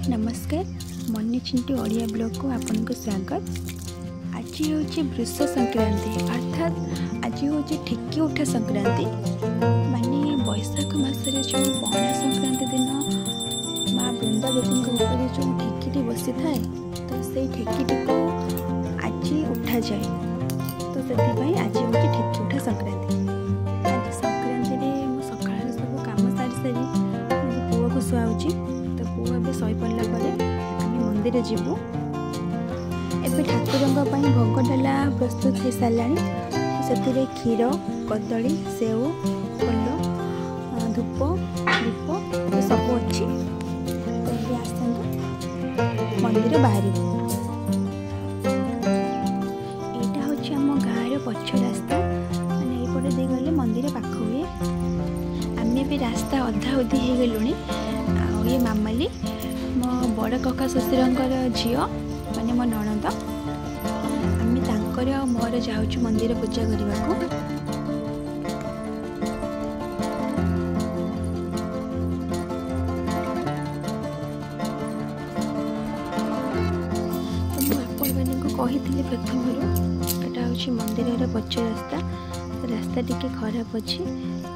नमस्कार money Chintu Odia blog को आपन को स्वागत। आज हूँ वृष संक्रांति अर्थात आज हूँ ठेकी उठा संक्रांति माने बैशाख मसरे जो पहला संक्रांति दिन माँ बृंदावती ऊपर जो ठेकी बसी थाए तो से ठेकी को आज उठा जाए तो से आज हूँ ठेकी उठा संक्रांति। आज संक्रांति सकाळ सब कम सारी सारी पुआ को शुआऊँगी तो पुआ भी शई पड़ा पर आम मंदिर जीवु। एबे ठाकुर भोग डाला प्रस्तुत हो सारा से क्षीर कदली सेव फल धूप दीप सब अच्छी तो आसतु मंदिर बाहर। यहाँ हूँ आम गाँव पक्ष रास्ता मैंने यपटे दे गले मंदिर पाख हुए आम भी रास्ता अधा उधी हो गलुणी। ये मामाली मो बड़ कका शशुर झी माने मो नणंद आम तांकर मोर जाऊँ मंदिर पूजा करने को। कही प्रथम यहाँ हूँ मंदिर पक्ष रास्ता रास्ता टी खराब अच्छी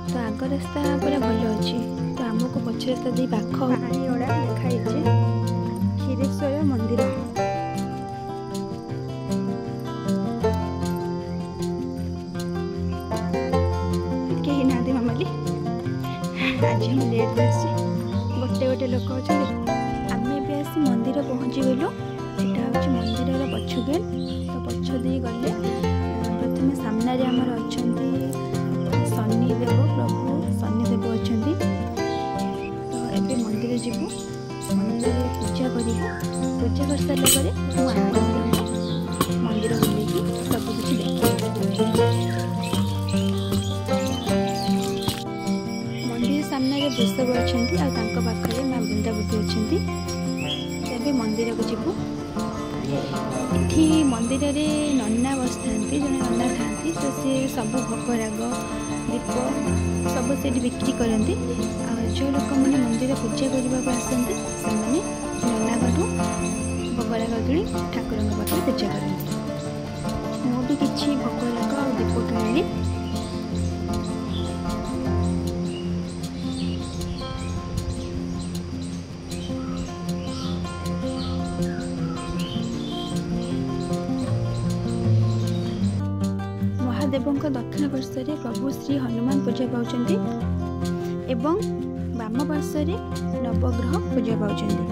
तो आग रास्ता पूरा भल अच्छी तो आमको पक्ष रास्ता दे पाख पाणीड़ा लिखाई क्षीरेश्वर मंदिर। कहीं ना मामाली आज हम लेट गोटे गोटे लोक अच्छे आम भी आसी मंदिर पहुँची गलु। यहाँ हूँ मंदिर पक्ष गेट तो पक्ष दे गले प्रथम सामने आमर अच्छा शनिदेव प्रभु शनिदेव अच्छा तो ये मंदिर जीवु मंदिर पूजा पूजा कर सारा मंदिर बुलेकी सब किसी देख मंदिर सामने वृषभ अच्छा पाखे माँ बृंदावती अच्छा तो मंदिर को जीवु। ये मंदिर रे नन्ना बसता जड़े नन्ना था तो सी सब भोग राग दीप सब से बिक्री करती जो लोक मैंने मंदिर पूजा करने को आसती से नन्ना घटू भोग राग कि ठाकुर पाखे पूजा करती। मुझे किसी भोग राग और दीप किणी महादेव दक्षिण पार्श्व प्रभु श्री हनुमान पूजा पाउछन्ति एवं वाम पार्श्व नवग्रह पूजा पाउछन्ति।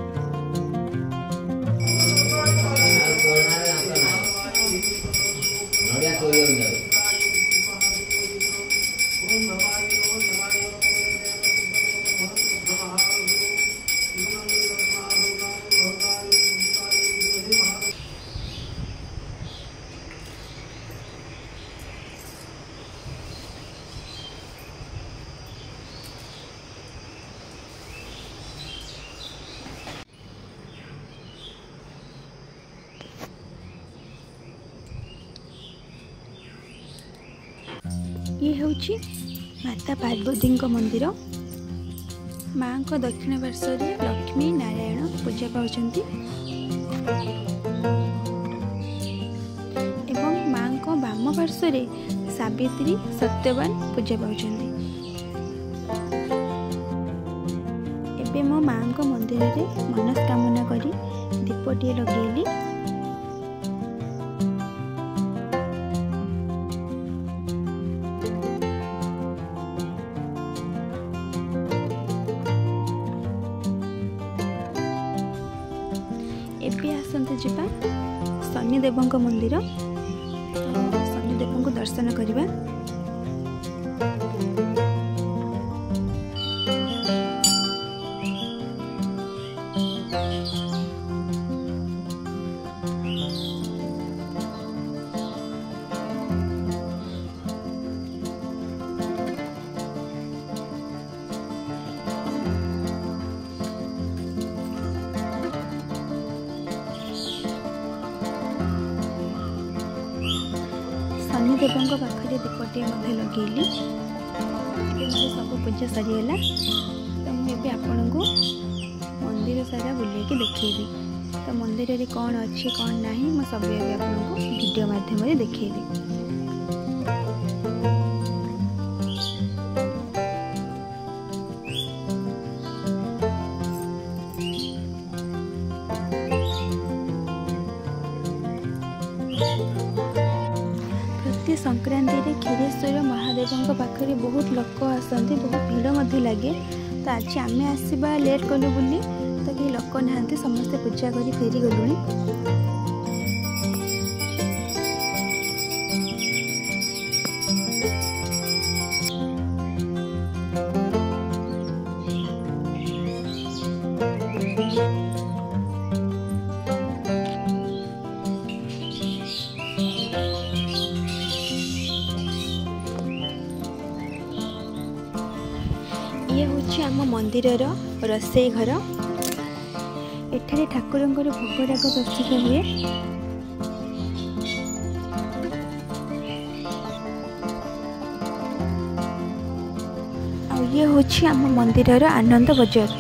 ये हूँ माता पार्वती मंदिर माँ को दक्षिण पार्श्व लक्ष्मी नारायण पूजा पाउछन्ति एवं माँ को वाम पार्श्व सावित्री सत्यवान पूजा पाउछन्ति। एबे मो माँ को मंदिर रे मनस्कामना करी दीपटी लगेली। एबे आसते जावा शनिदेव मंदिर शनिदेव को दर्शन करवा। शनिदेव पाखे दीपटे लगेली सब पूजा सरीगला तो मुझे आपण को मंदिर सारा बुलेकी देखी। तो मंदिर रे कौन अच्छी कौन नहीं मैं सब आपको वीडियो माध्यम देखी। प्रति संक्रांति रे क्षीरेश्वर महादेव पाखे बहुत लोक आसती, बहुत भीड़ लगे। तो आज आम आसवा लेट कलु बोली तो कहीं लोक ना समस्ते पूजा कर फेरी गलुणी। ये हूँ आम मंदिर रोसई घर। एठारे ठाकुर भोगराग प्रस्तुत हुए। ये हूँ आम मंदिर आनंद बजार।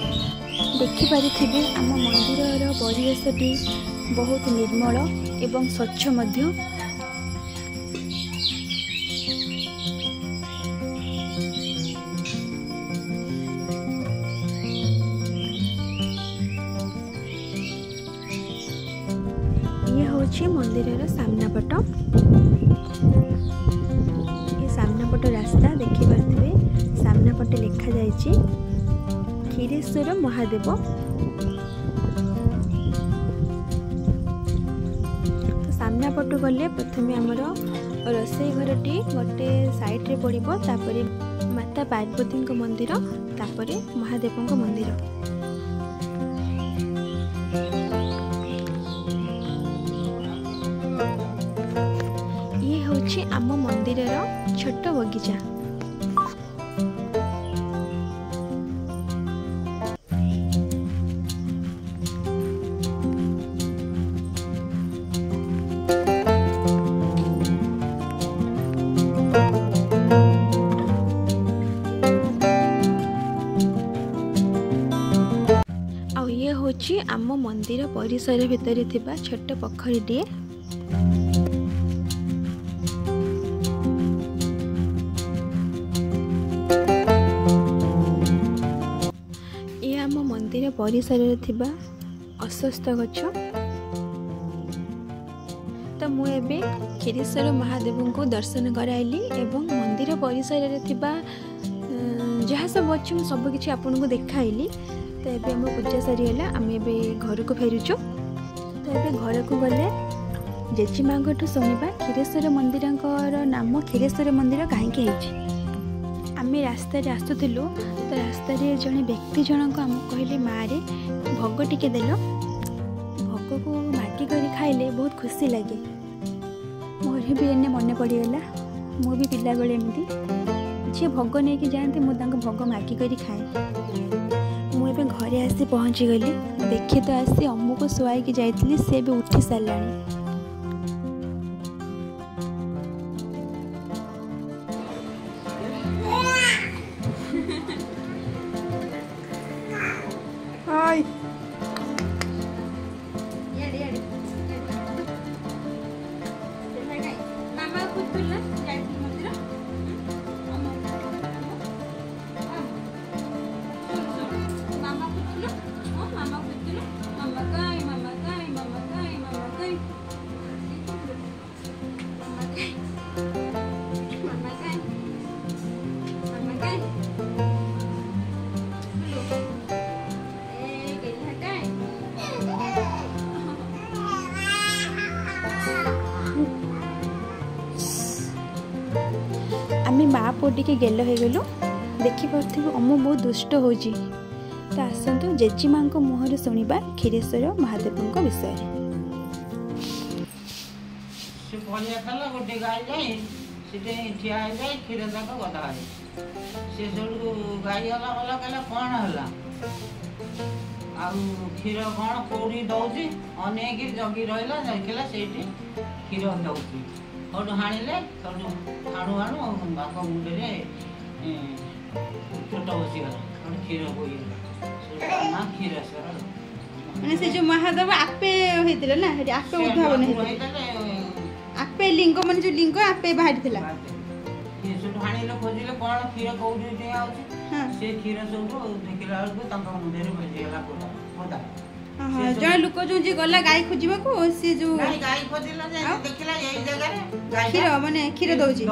देखिपारे आम मंदिर परिवेशटी बहुत निर्मल एवं स्वच्छ मध्य। ये हूँ मंदिर सामना पट। ये सामना पट रास्ता देखिपारे सामना पटे लिखा जाइए क्षीरेश्वर महादेव। तो सामना पटू गले प्रथम आमर रोसई घरटी गोटे साइड रे पड़िबो, तापरे माता पार्वती मंदिर, तापरे महादेव मंदिर। ये हूँ आम मंदिर छोट बगीचा। ये हूँ आम मंदिर परिसर भितर थिबा छोट पोखरीटे। ये आम मंदिर परिसर थिबा अश्वत्थ गछ। तो मुझे क्षीरेश्वर महादेव को दर्शन कराइली एवं मंदिर परिसर थिबा जहाँ सब अच्छी सबकि आपन को देखाइली। तो ये आम पूजा सरीगला, आम घर को फेरुचु। तो ये घर को गले जेजीमा शुणा क्षीरेश्वर मंदिर नाम क्षीरेश्वर मंदिर कहीं। आम रास्ता आसुलु तो रास्ता जड़े व्यक्ति जनक आम कहले माँ रे भोग टिके देल, भोग को मागी कर खाइले बहुत खुशी लगे। मोर भी एने मन पड़गला, मु भी पिला बेले एमती जी भोग नहीं कि जाती मुझे भोग मागी कर खाए। मुझे घरे आसी पहुँची गली, देखी तो आसी अम्मू को शुआई जाइली, सी भी उठी सारा। आम माँ पुओ टिके गेल हो गलु। देखिपे अम्मू बहुत दुष्ट हो। तो आसतु जेजीमा मुहर शुणा क्षीरेश्वर महादेव विषय। क्षीर तक गदा सी गाई गला कहला कौन है क्षीर कौन कौड़ी दौची अनेक जगी रहा देखला से क्षीर दौची सठू हाणिले सठू हाणु हाणु बाप मुंडे चोट बसीगला क्षीर बोईगला ना क्षीरेश्वर। ମାନେ ସେ ଯୋଉ ମହାଦେବ ଆପେ ହେଇଥିଲା ନା ସେଠି ଆପେ ଉଦ୍ଭାବନ ହେଇଥିଲା ଆପେ ଲିଙ୍ଗ ମାନେ ଯୋଉ ଲିଙ୍ଗ ଆପେ ବାହାରିଥିଲା ସେଠୁ ହାଣିଲେ ଖୋଜିଲେ କଣ କ୍ଷୀର କୋଉଠି ଦିଆ ହଉଛି ସେ କ୍ଷୀର ସବୁ ଦେଖିଲା ବେଳକୁ ତାଙ୍କ ମୁଣ୍ଡରେ ଭେଜିଗଲା ପୋଦା ଜଣେ ଲୋକ ଯୋଉ ଯେ ଗଲା ଗାଈ ଖୋଜିବାକୁ ସେ ଯୋଉ ଗାଈ ଖୋଜିଲା ଦେଖିଲା ଏଇ ଜାଗାରେ କ୍ଷୀର ମାନେ କ୍ଷୀର ଦଉଛି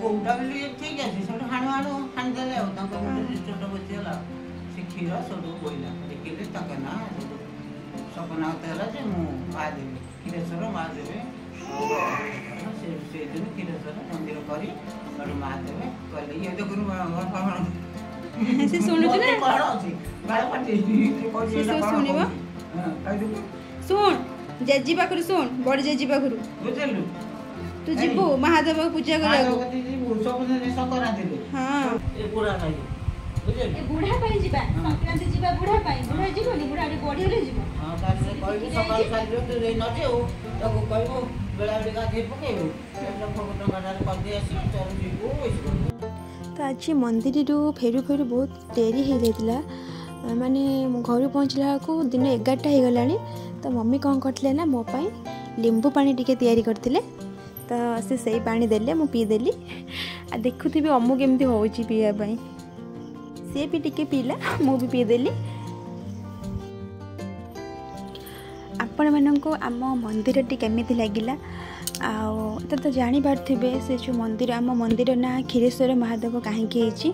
କୋଉଟା ବୋଲି ଠିକ ଅଛି ସେଠୁ ହାଣିଦେଲେ ଆଉ ତାଙ୍କ ମୁଣ୍ଡରେ ଚୋଟ ବସିଗଲା ସେ କ୍ଷୀର ସବୁ ବୋଇଲା ଦେଖିଲେ ତାଙ୍କ ନାଁ ସପନାଗତ ହେଲା ଯେ ମୁଁ ମା ଦେବି କ୍ଷୀରେଶ୍ୱର ମା ଦେବେ ସେଇଦିନ କ୍ଷୀରେଶ୍ୱର ମନ୍ଦିର କରି ମା ଦେବେ କହିଲେ ଇଏ ଦେଖୁନ ସେ ଶୁଣୁଛୁ ନା କଣ ଅଛି ଶୁଣିବ ଶୁଣ ଜେଜି ପାଖରୁ ଶୁଣ ବଡ ଜେଜି ପାଖରୁ ବୁଝିଲୁ ତୁ ଯିବୁ ମହାଦେବ ପୂଜା କରିବାକୁ ବୁଢା ପାଇଁ ଯିବା ସଂକ୍ରାନ୍ତି ଯିବା ବୁଢା ପାଇଁ ବୁଢା ଯିବନି ବୁଢା ବଢିରେ ଯିବ ତାକୁ କହିବୁ ବେଳାବେଳି ଗାଧେଇ ପକେଇବୁ ତ ଆଜି ମନ୍ଦିରରୁ ଫେରୁ ଫେରୁ ବହୁତ ଡେରି ହେଇଯାଇଥିଲା ମାନେ ଘରୁ ପହଞ୍ଚିଲା ବେଳକୁ ଦିନ 11ଟା ହେଇଗଲାଣି ତ ମମ୍ମି କ'ଣ କରିଥିଲେ ନା ମୋ ପାଇଁ ଲେମ୍ବୁ ପାଣି ଟିକେ ତିଆରି କରିଥିଲେ ତ ସେ ସେଇ ପାଣି ଦେଲେ ମୁଁ ପିଇଦେଲି ଆଉ ଦେଖୁଥିବି ଅମୁ କେମିତି ହେଉଛି ପିଇବା ପାଇଁ ସିଏ ବି ଟିକେ ପିଇଲା ମୁଁ ବି ପିଇଦେଲି ଆପଣମାନଙ୍କୁ ଆମ ମନ୍ଦିରଟି କେମିତି ଲାଗିଲା ଆଉ ତ ଜାଣିପାରୁଥିବେ ସେ ଯେଉଁ ମନ୍ଦିର ଆମ ମନ୍ଦିର ନାଁ କ୍ଷୀରେଶ୍ୱର ମହାଦେବ କାହିଁକି ହେଇଛି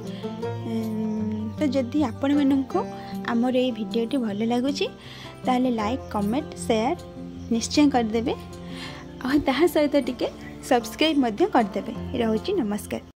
ତ ଯଦି ଆପଣମାନଙ୍କୁ ଆମର ଏଇ ଭିଡ଼ିଓଟି ଭଲ ଲାଗୁଛି ତାହେଲେ ଲାଇକ୍ କମେଣ୍ଟ ସେୟାର ନିଶ୍ଚୟ କରିଦେବେ ଆଉ ତାହା ସହିତ ଟିକେ ସବସ୍କ୍ରାଇବ୍ ମଧ୍ୟ କରିଦେବେ ରହୁଛି ନମସ୍କାର।